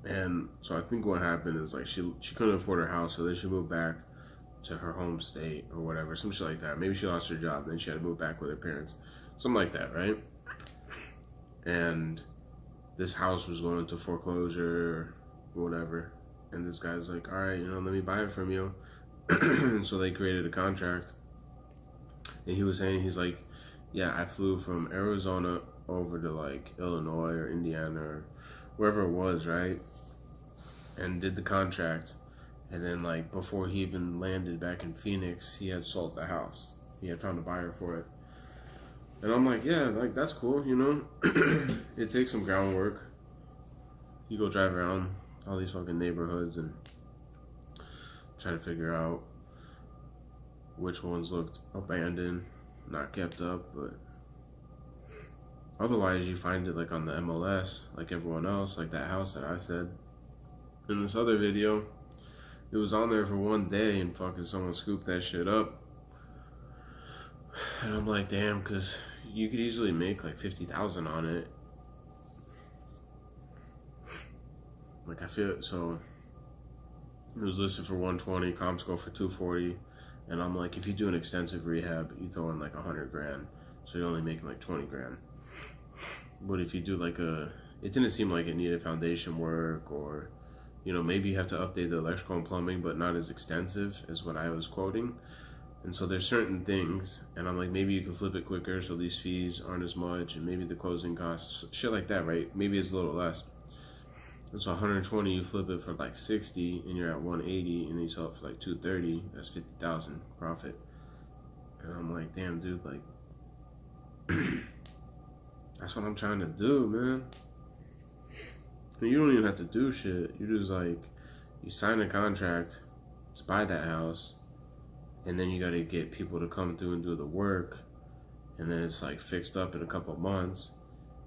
And so I think what happened is like she couldn't afford her house, so then she moved back to her home state or whatever, some shit like that. Maybe she lost her job, then she had to move back with her parents. Something like that, right? And this house was going into foreclosure or whatever. And this guy's like, all right, you know, let me buy it from you. So they created a contract. And he was saying, he's like, yeah, I flew from Arizona over to like Illinois or Indiana or wherever it was, right? And did the contract. And then like before he even landed back in Phoenix, he had sold the house. He had found a buyer for it. And I'm like, yeah, like that's cool, you know? It takes some groundwork. You go drive around all these fucking neighborhoods and try to figure out which ones looked abandoned, not kept up, but otherwise you find it like on the MLS, like everyone else, like that house that I said in this other video. It was on there for one day and fucking someone scooped that shit up. And I'm like, damn, because you could easily make like 50,000 on it. Like, I feel, so it was listed for 120, comps go for 240. And I'm like, if you do an extensive rehab, you throw in like 100 grand. So you're only making like 20 grand. But if you do like it didn't seem like it needed foundation work, or, you know, maybe you have to update the electrical and plumbing, but not as extensive as what I was quoting. And so there's certain things, and I'm like, maybe you can flip it quicker so these fees aren't as much, and maybe the closing costs, shit like that, right? Maybe it's a little less. And so 120, you flip it for like 60, and you're at 180, and then you sell it for like 230. That's 50,000 profit. And I'm like, damn, dude, like, that's what I'm trying to do, man. And you don't even have to do shit. You just like, you sign a contract to buy that house, and then you got to get people to come through and do the work, and then it's like fixed up in a couple months,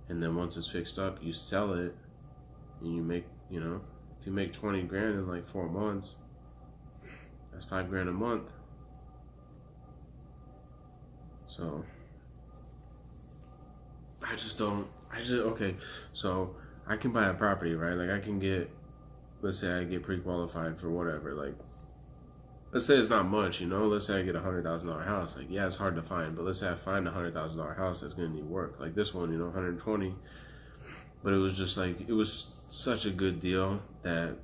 and then once it's fixed up, you sell it, and you make, you know, if you make 20 grand in like 4 months, that's 5 grand a month. So okay, so I can buy a property, right? Like, I can get, let's say I get pre-qualified for whatever, like, let's say it's not much, you know? Let's say I get a $100,000 house. Like, yeah, it's hard to find, but let's say I find a $100,000 house that's gonna need work. Like this one, you know, 120. But it was just like, it was such a good deal that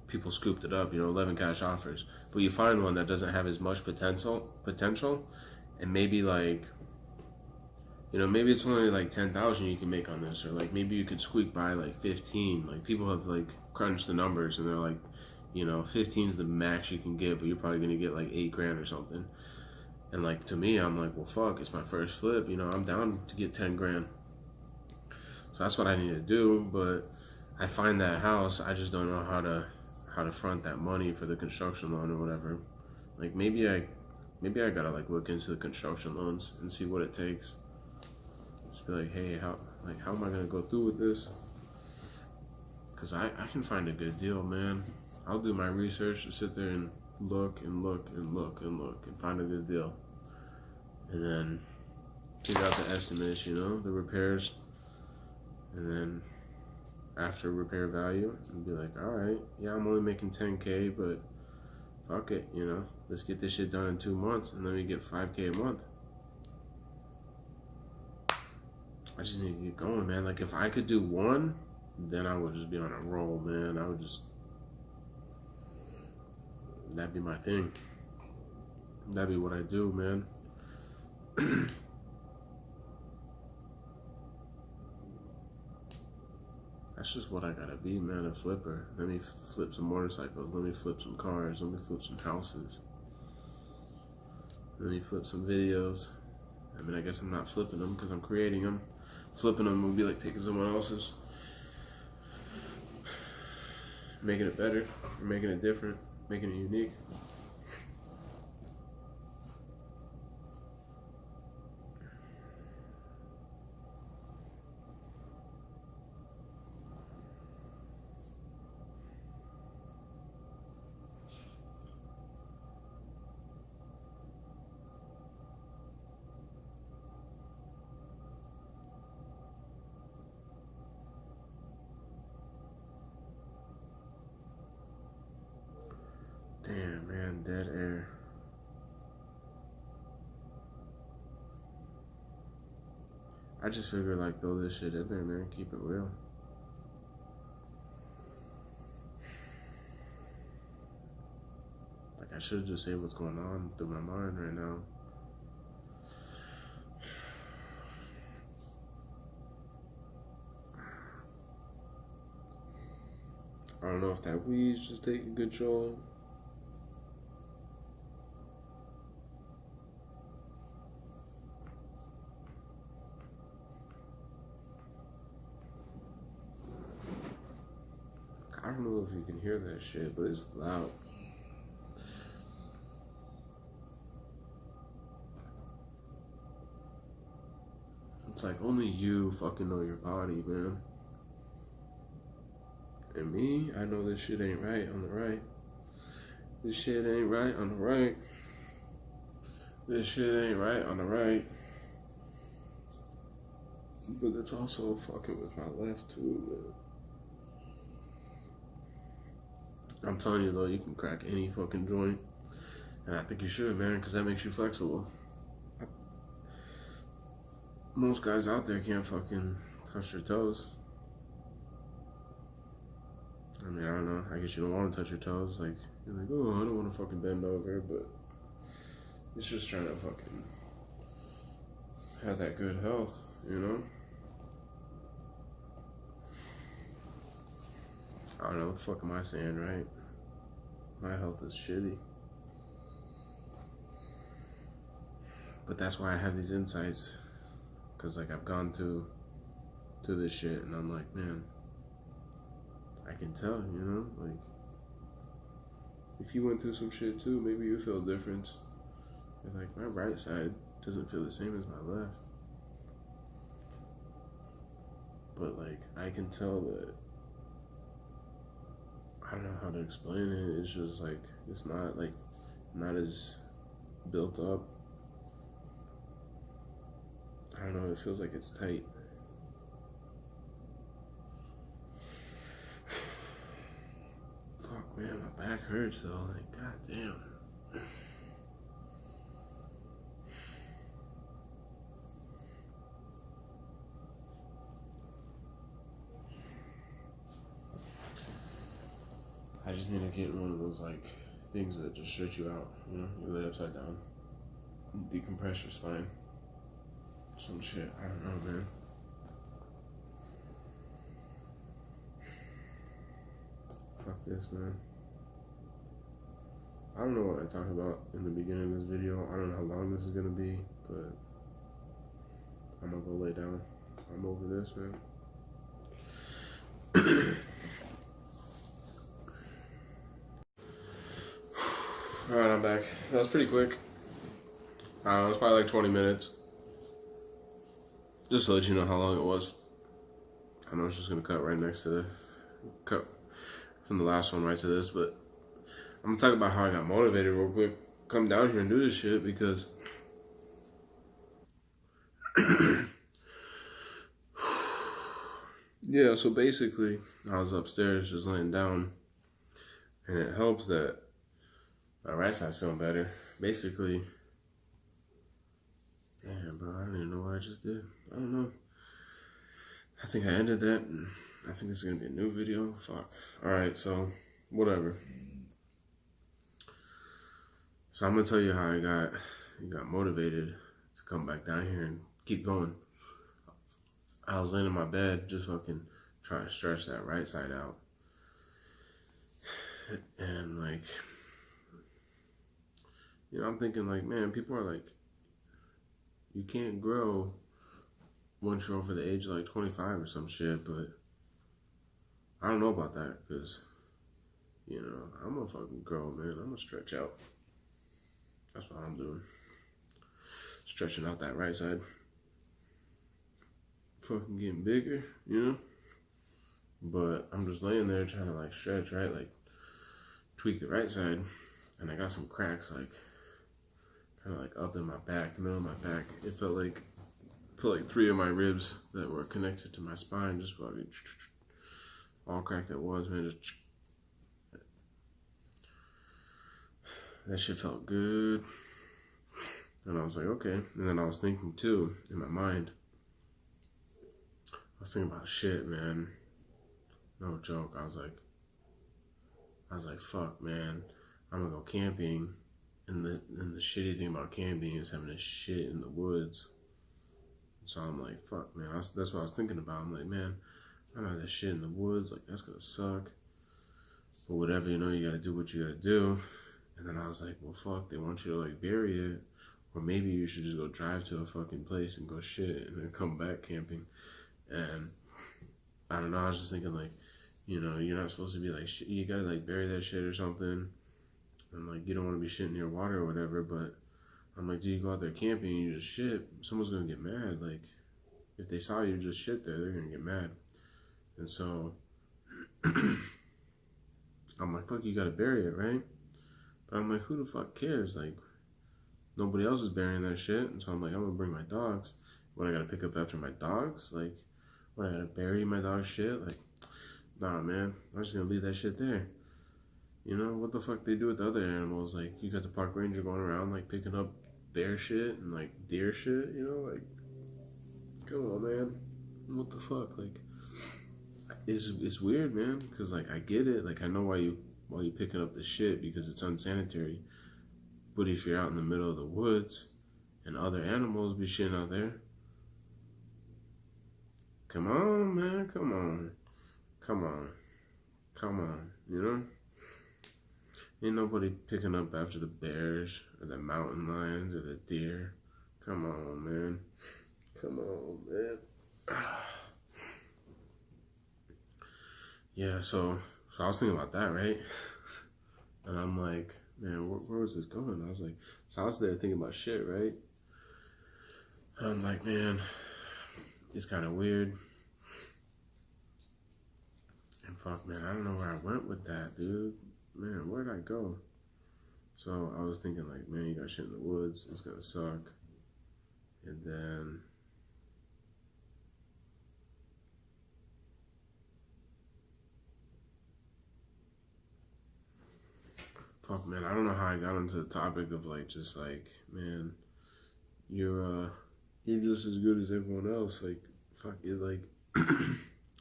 people scooped it up, you know, 11 cash offers. But you find one that doesn't have as much potential, and maybe like, you know, maybe it's only like 10,000 you can make on this, or like maybe you could squeak by like 15. Like, people have like crunched the numbers, and they're like, you know, 15 is the max you can get, but you're probably gonna get like 8 grand or something. And like, to me, I'm like, well, fuck, it's my first flip, you know, I'm down to get 10 grand. So that's what I need to do. But I find that house, I just don't know how to front that money for the construction loan or whatever. Like, maybe I gotta like look into the construction loans and see what it takes. Just be like, hey, how am I gonna go through with this? Because I can find a good deal, man. I'll do my research to sit there and look and look and look and look and find a good deal. And then figure out the estimates, you know, the repairs. And then after repair value, and be like, all right, yeah, I'm only making 10K, but fuck it, you know, let's get this shit done in 2 months, and then we get 5K a month. I just need to get going, man. Like, if I could do one, then I would just be on a roll, man. I would just, that'd be my thing. That'd be what I do, man. That's just what I gotta be, man, a flipper. Let me flip some motorcycles. Let me flip some cars. Let me flip some houses. Let me flip some videos. I mean, I guess I'm not flipping them because I'm creating them. Flipping them would be like taking someone else's, making it better, making it different, making it unique. Damn, man, dead air. I just figured, like, throw this shit in there, man. Keep it real. Like, I should just say what's going on through my mind right now. I don't know if that weed's just taking control. I don't know if you can hear that shit, but it's loud. It's like only you fucking know your body, man. And me, I know this shit ain't right on the right. This shit ain't right on the right. This shit ain't right on the right. But it's also fucking with my left too, man. I'm telling you though, you can crack any fucking joint. And I think you should, man, because that makes you flexible. Most guys out there can't fucking touch their toes. I mean, I don't know. I guess you don't want to touch your toes. Like, you're like, oh, I don't want to fucking bend over, but it's just trying to fucking have that good health, you know? I don't know, what the fuck am I saying, right? My health is shitty. But that's why I have these insights. Because, like, I've gone through this shit, and I'm like, man, I can tell, you know? Like, if you went through some shit too, maybe you feel different. And, like, my right side doesn't feel the same as my left. But, like, I can tell that, I don't know how to explain it. It's just, like, it's not, like, not as built up. I don't know, it feels like it's tight. Fuck, man, my back hurts though. Like, goddamn. I just need to get one of those, like, things that just stretch you out, you know? You lay upside down, decompress your spine. Some shit, I don't know, man. Fuck this, man. I don't know what I talked about in the beginning of this video. I don't know how long this is gonna be, but I'm gonna go lay down. I'm over this, man. Alright, I'm back. That was pretty quick. I don't know, it was probably like 20 minutes. Just to let you know how long it was. I know it's just gonna cut right next to the cut from the last one right to this, but I'm gonna talk about how I got motivated real quick. Come down here and do this shit because yeah, so basically I was upstairs just laying down, and it helps that my right side's feeling better. Basically, damn bro, I don't even know what I just did. I don't know. I think I ended that, and I think this is gonna be a new video. Fuck. Alright, so whatever. So I'm gonna tell you how I got motivated to come back down here and keep going. I was laying in my bed just fucking trying to stretch that right side out. And like, you know, I'm thinking like, man, people are like, you can't grow once you're over the age of like 25 or some shit, but I don't know about that because, you know, I'm gonna fucking grow, man. I'm gonna stretch out. That's what I'm doing. Stretching out that right side. Fucking getting bigger, you know? But I'm just laying there trying to like stretch, right? Like tweak the right side. And I got some cracks like kind of like up in my back, the middle of my back. It felt like 3 of my ribs that were connected to my spine just fucking all cracked at once, man. Just that shit felt good. And I was like, okay. And then I was thinking too, in my mind, I was thinking about shit, man. No joke. I was like, fuck, man. I'm gonna go camping. And the shitty thing about camping is having this shit in the woods. So I'm like, fuck, man. That's what I was thinking about. I'm like, man, I'm gonna have this shit in the woods. Like, that's gonna suck. But whatever, you know, you gotta do what you gotta do. And then I was like, well, fuck, they want you to like bury it. Or maybe you should just go drive to a fucking place and go shit and then come back camping. And I don't know, I was just thinking like, you know, you're not supposed to be like, shit, you gotta like bury that shit or something. And like, you don't want to be shitting near water or whatever. But I'm like, do you go out there camping and you just shit? Someone's gonna get mad. Like, if they saw you just shit there, they're gonna get mad. And so I'm like, fuck, you gotta bury it, right? But I'm like, who the fuck cares? Like, nobody else is burying that shit. And so I'm like, I'm gonna bring my dogs. What, I gotta pick up after my dogs? Like, what, I gotta bury my dog's shit? Like, nah, man, I'm just gonna leave that shit there. You know, what the fuck they do with the other animals? Like, you got the park ranger going around, like, picking up bear shit and, like, deer shit, you know? Like, come on, man. What the fuck? Like, it's weird, man, because, like, I get it. Like, I know why you picking up the shit, because it's unsanitary. But if you're out in the middle of the woods and other animals be shitting out there, come on, man, come on, you know? Ain't nobody picking up after the bears or the mountain lions or the deer. Come on, man. Yeah, so I was thinking about that, right? And I'm like, man, where was this going? I was like, so I was there thinking about shit, right? And I'm like, man, it's kind of weird. And fuck, man, I don't know where I went with that, dude. Man, where did I go? So I was thinking like, man, you got shit in the woods. It's gonna suck. And then fuck, man, I don't know how I got into the topic of like, just like, man, you're just as good as everyone else. Like, fuck it, like,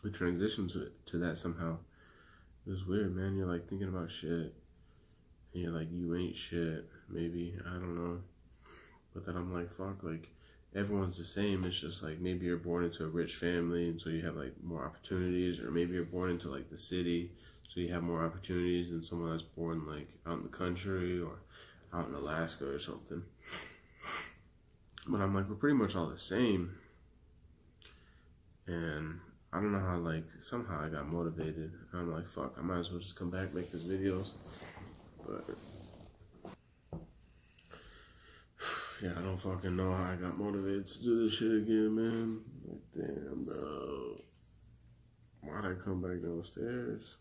we transitioned to that somehow. It was weird, man. You're like thinking about shit, and you're like, you ain't shit, maybe, I don't know. But then I'm like, fuck, like, everyone's the same. It's just like, maybe you're born into a rich family, and so you have like more opportunities, or maybe you're born into like the city, so you have more opportunities than someone that's born like out in the country or out in Alaska or something. But I'm like, we're pretty much all the same. And I don't know how, like, somehow I got motivated. I'm like, fuck, I might as well just come back, make these videos. But yeah, I don't fucking know how I got motivated to do this shit again, man. Like, damn, bro. Why'd I come back downstairs?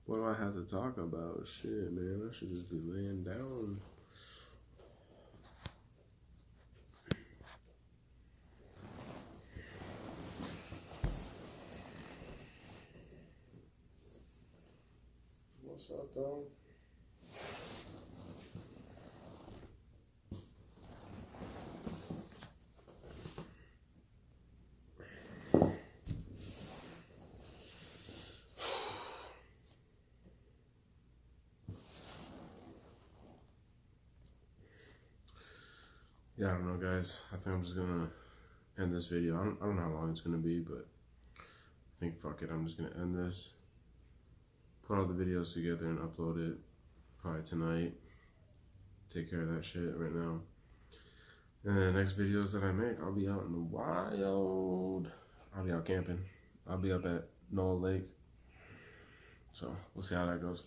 What do I have to talk about? Shit, man, I should just be laying down. What's up, though? Yeah, I don't know, guys. I think I'm just gonna end this video. I don't know how long it's gonna be, but I think fuck it. I'm just gonna end this, put all the videos together, and upload it probably tonight. Take care of that shit right now. And the next videos that I make, I'll be out in the wild. I'll be out camping. I'll be up at Noah Lake. So we'll see how that goes.